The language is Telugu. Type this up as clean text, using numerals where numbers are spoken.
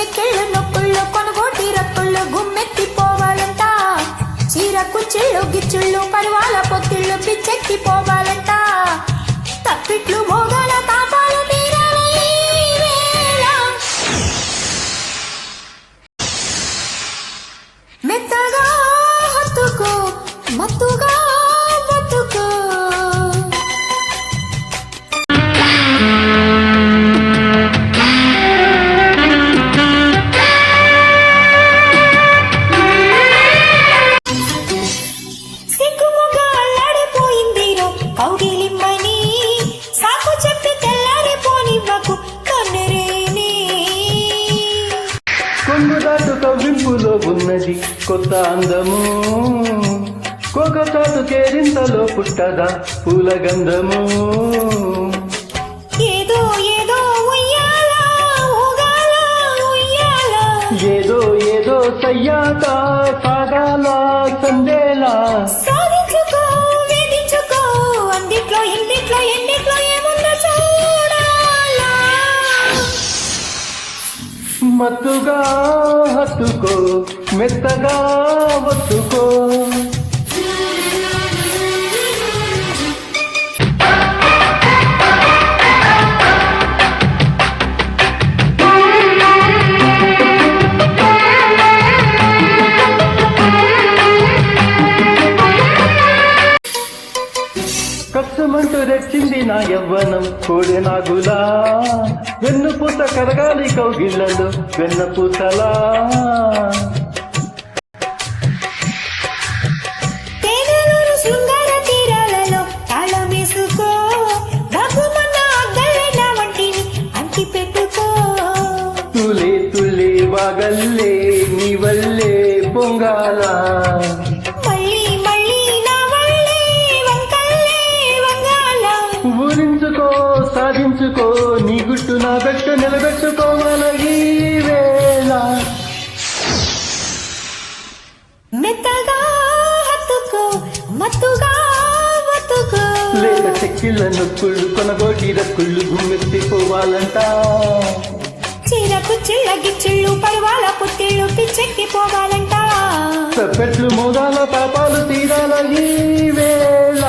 చెక్కిళ్ళు నొక్కుళ్ళు కొనుగోటి రక్కుళ్ళు గుమ్మెత్తిపోవాలంట చీర కుచ్చిళ్ళు గిచ్చుళ్ళు పరివాల పొత్తిళ్ళు పిచ్చెక్కిపోవాలంట తప్పిట్లు మోగాల తాపాలు మెత్తగా హత్తుకో మత్తుగా బతుకో సిగ్గుముగా అల్లాడిపోయిందిరో కౌగిలిమ్మని సాకు చెప్పి తెల్లారిపోనివ్వకు కన్నరేని కొంగు దాటు కవ్వింపులో ఉన్నది కొత్త అందము కోకచాటు కేరింతలో పుట్టదా పూల గంధము ఏదో ఏదో ఉయ్యాల ఊగాల ఉయ్యాల ఏదో ఏదో సయ్యాట సాగాల సందేలా సాధించుకో వేధించుకో అందిట్లో ఇందిట్లో ఎన్నిట్లో ఏముందో చూడాలా మత్తుగా హత్తుకో మెత్తగా ఒత్తుకో కష్టమంటూ రెచ్చింది నా యవ్వనం కోడి నాగులా వెన్నుపూత కరగాలి కౌగిళ్ళలో వెన్నపూతలా తేనెలూరు శృంగార తీరాలలో తాళం వేసుకో దగ్గుమన్న అగ్గలైన వంటిని అంటి పెట్టుకో తులే తులే వాగల్లే నీ వల్లే పొంగాల మళ్ళీ మళ్ళీ నా వల్లే వంకల్లే వంగాల ఊరించుకో సాధించుకో నీ గుట్టు నా బెట్టు నిలబెట్టుకోవాల ఈ వేళ మెత్తగా హత్తుకో మత్తుగా బతుకో లేక చెక్కిళ్ళ నొక్కుళ్ళు కొనగోటి రక్కుళ్ళు గుమ్మెత్తిపోవాలంట చీరకు చిళ్ళ గిచ్చిళ్ళు పరివాల పుత్తిళ్ళు పిచ్చెక్కిపోవాలంట తప్పెట్లు మోదాల పాపాలు తీరాల ఈ వేళ